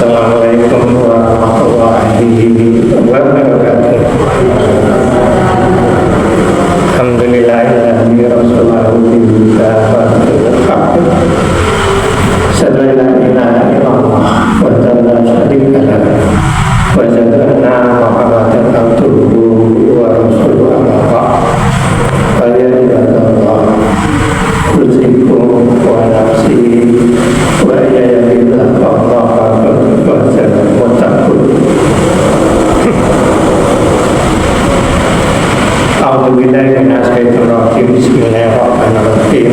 Assalamualaikum warahmatullahi wabarakatuh. Alhamdulillahilladzi rasulahu bil-kitabul haqq. Asyhadu an la ilaha illallah wa la syarika lahu wa asyhadu anna Muhammadan abduhu wa rasuluhu amma ba'd. Ya ibadallah, usikum wa nafsi wa iyyakum Allah wa ta'ala. A'udzubillahi minasyaitonir rajim. Bismillahirrahmanirrahim.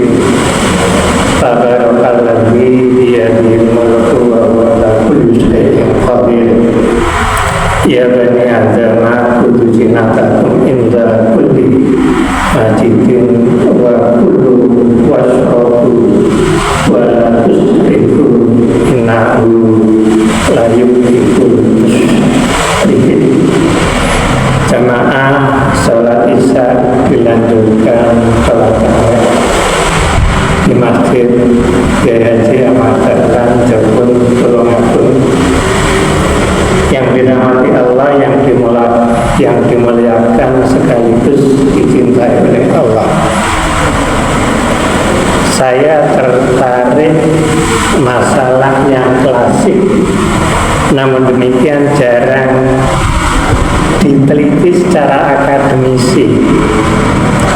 Tabarakalladzi biyadihil mulku wa huwa ala kulli syai'in qadir. Ya bani adama khudhu zinatakum inda kulli masjidin wa kulu washrabu wa la tusrifu innahu la yuhibbul musyrifin. Jamaah sholat isya dilanjutkan sholat tarawih di Masjid Haji Ahmad Dahlan Jepun Tulungagung. Yang dirahmati Allah, yang dimuliakan sekaligus dicintai oleh Allah. Saya tertarik masalah yang klasik, namun demikian jarang diteliti secara akademisi.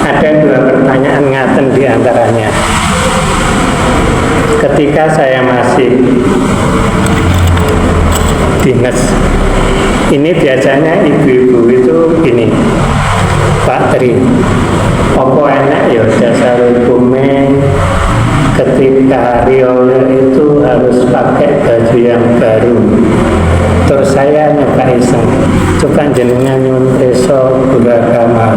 Ada dua pertanyaan ngaten di antaranya. Ketika saya masih dinas, ini biasanya ibu-ibu itu gini, Pak Tri, apa enak ya dasar hukumnya ketika riola itu harus pakai baju yang baru. Terus saya nyoba iseng, coba jenengan nyuwun preso beragama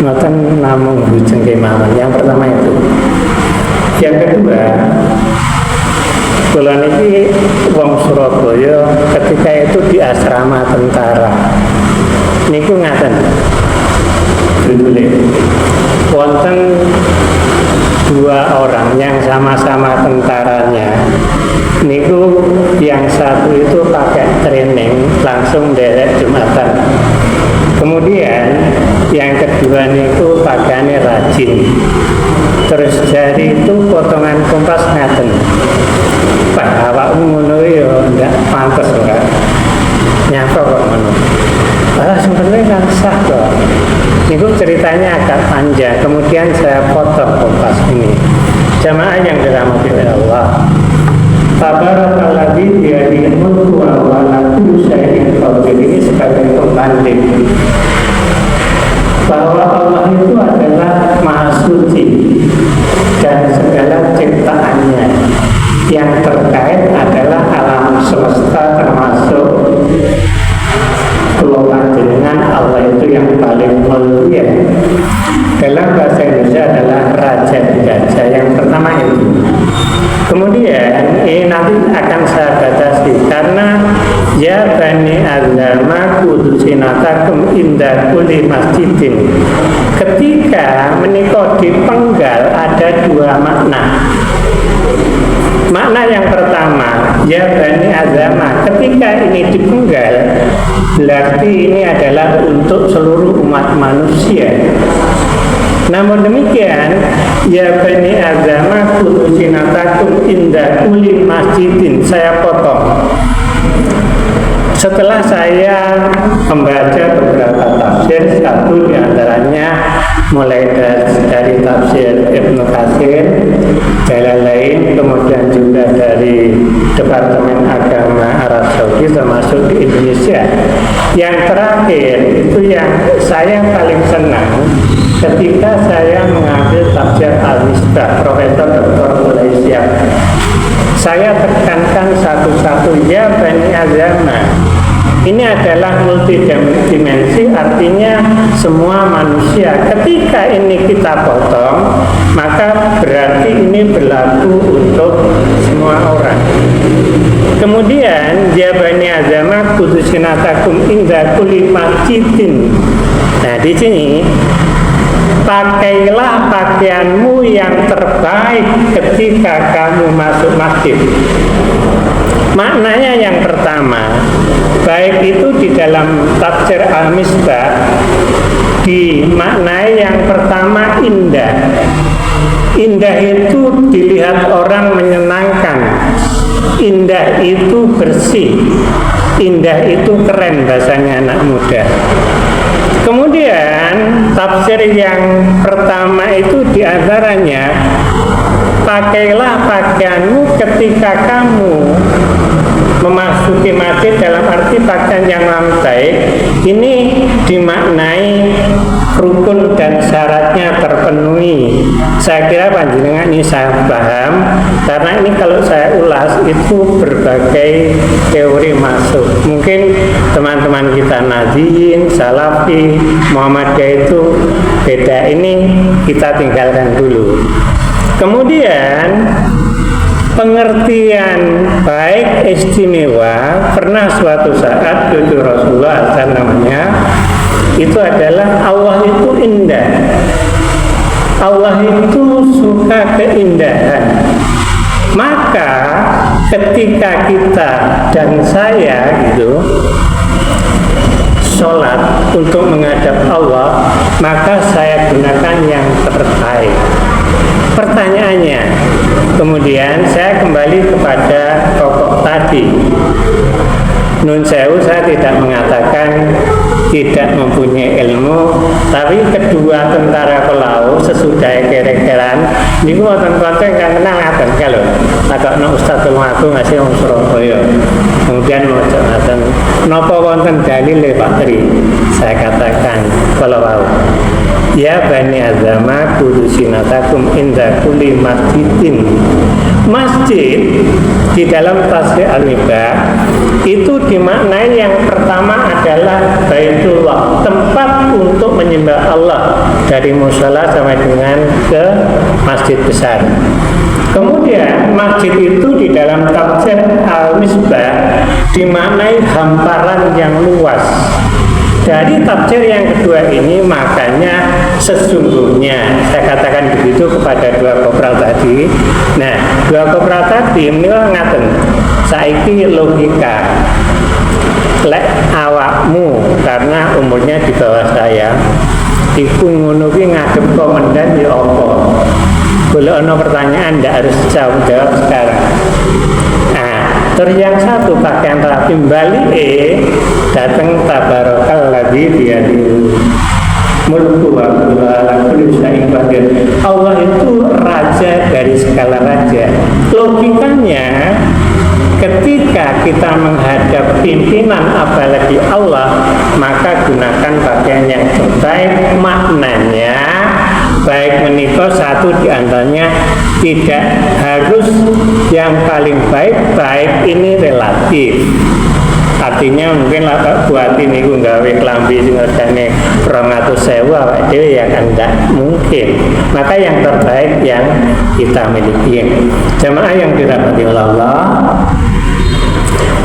ngoten namung bujeng kemawon. Yang pertama itu. Yang kedua, kula niki wong Surabaya ketika itu di asrama tentara. Niku ngaten. Judule wonten dua orang yang sama-sama tentaranya. Niku yang satu itu pakai training langsung derek Jumatan. Kemudian yang kedua niku pakaiannya rajin. Terus jari itu potongan kompas ngaten. Pak awakmu ngono ya ndak pantes ora. Nyapa kok ngono. Lah sebenarnya kan sah kok. Niku ceritanya agak panjang. Kemudian saya potong kompas ini. Jamaah yang dirahmati oleh Allah. Tabarakalladzi biyadihil mulku wa huwa ala kulli syai'in qadir. Ini sebagai pembanding bahwa Allah itu adalah Maha Suci dan segala ciptaannya. Yang terkait adalah alam semesta termasuk kelola dengan Allah itu yang paling mulia. Dalam bahasa Indonesia adalah Raja Gajah. Yang pertama itu. Kemudian ini nanti akan saya batasi karena ya bani adama khudhu zinatakum inda kulli masjidin. Ketika menikah dipenggal ada dua makna. Makna yang pertama, ya bani adama, ketika ini dipenggal berarti ini adalah untuk seluruh umat manusia. Namun demikian, ya bani adama khudhu zinatakum inda kulli masjidin, saya potong. Setelah saya membaca beberapa tafsir, satu diantaranya mulai dari tafsir Ibnu Katsir, Jalalain, kemudian juga dari Departemen Agama Arab Saudi termasuk di Indonesia. Yang terakhir itu yang saya paling senang ketika saya mengambil tafsir Al-Misbah Profesor Dr. Malaysia. Saya tekankan satu-satu, ya bani adama. Ini adalah multidimensi, artinya semua manusia. Ketika ini kita potong, maka berarti ini berlaku untuk semua orang. Kemudian, ya bani adama khudhu zinatakum inda kulli masjidin. Nah, di sini pakailah pakaianmu yang terbaik ketika kamu masuk masjid. Maknanya yang pertama, baik itu di dalam tafsir Al-Misbah dimaknai yang pertama indah. Indah itu dilihat orang menyenangkan, indah itu bersih, indah itu keren bahasanya anak muda. Kemudian tafsir yang pertama itu diantaranya, pakailah pakaianmu ketika kamu memasuki masjid, dalam arti pakaian yang baik. Ini dimaknai rukun dan syaratnya terpenuhi. Saya kira panjenengan ini saya paham, karena ini kalau saya ulas itu berbagai teori masuk. Mungkin teman-teman kita Nahdliyin, Salafi, Muhammadiyah itu beda, ini kita tinggalkan dulu. Kemudian pengertian baik istimewa, pernah suatu saat cucu Rasulullah namanya, itu adalah Allah itu indah, Allah itu suka keindahan. Maka ketika kita dan saya gitu sholat untuk menghadap Allah, maka saya gunakan yang terbaik. Pertanyaannya, kemudian saya kembali kepada pokok tadi. Nun sewu, saya tidak mengatakan tidak mempunyai ilmu, tapi kedua tentara pelaut sesudah kerekeran niku wonten konten kang kenal ngaten kalau takokno Ustaz Tulungagung ngasih wong Surabaya. Kemudian maca ngaten, napa wonten dalil Pak Tri? Saya katakan kalau wau, ya Bani Azama kudusinatakum inda kulli masjidin. Masjid di dalam tafsir Al-Misbah itu dimaknai yang pertama adalah Baitullah, tempat untuk menyembah Allah, dari mushola sampai dengan ke masjid besar. Kemudian masjid itu di dalam tafsir Al-Misbah dimaknai hamparan yang luas. Dari tafsir yang kedua ini, makanya sesungguhnya saya katakan begitu kepada dua kopral tadi. Nah, dua kopral tadi ini ngaten, saiki logika lek awakmu karena umurnya di bawah saya iku ngono ki ngadep komandan ya apa? Boleh ono pertanyaan, ndak harus jawab sekarang. Terus yang satu pakaian rapi balik datang tabarakal lagi dia di mulku wa ala kulli syai'in qadir. Allah itu raja dari segala raja. Logikanya ketika kita menghadap pimpinan apalagi Allah, maka gunakan pakaian yang terbaik. Maknanya baik menikah satu diantaranya tidak harus yang paling baik, baik ini relatif. Artinya mungkin lah buat ini gue gawe kelambi sing regane 200.000 awake dhewe ya kan tidak mungkin. Maka yang terbaik yang kita miliki. Jamaah yang dirahmati Allah,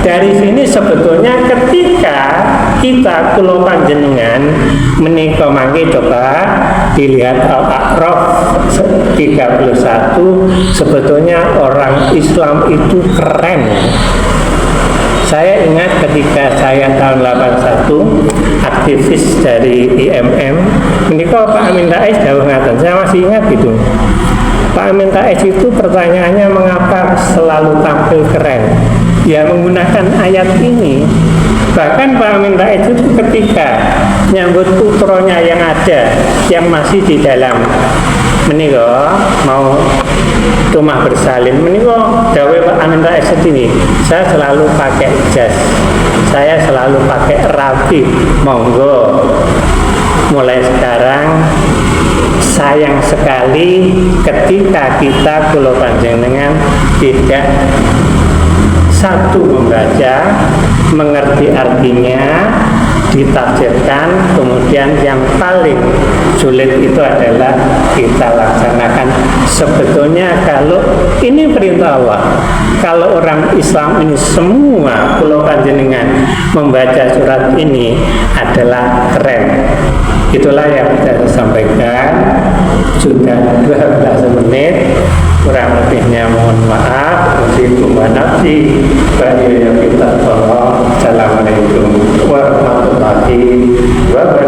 dari sini sebetulnya ketika kita kulo panjenengan menika mangke coba dilihat Al-A'raf 31, sebetulnya orang Islam itu keren. Saya ingat ketika saya tahun 81 aktivis dari IMM, menika Pak Amin Rais dawuh ngaten, saya masih ingat gitu. Pak Amin Rais itu pertanyaannya mengapa selalu tampil keren? Ya menggunakan ayat ini. Bahkan Pak Amin Rais itu ketika nyambut putronya yang ada, yang masih di dalam menika mau rumah bersalin, menika dawuh Pak Amin Rais ini, saya selalu pakai jas, saya selalu pakai rapi, monggo mulai sekarang sayang sekali ketika kita kula panjenengan tidak satu membaca, mengerti artinya, ditafsirkan, kemudian yang paling sulit itu adalah kita laksanakan. Sebetulnya kalau ini perintah Allah, kalau orang Islam ini semua pulau panjenengan membaca surat ini adalah keren. Itulah yang saya sampaikan. Sudah 12 menit, kurang lebihnya mohon maaf. Meskipun nafsi, bagi yang kita tolong. Surabaya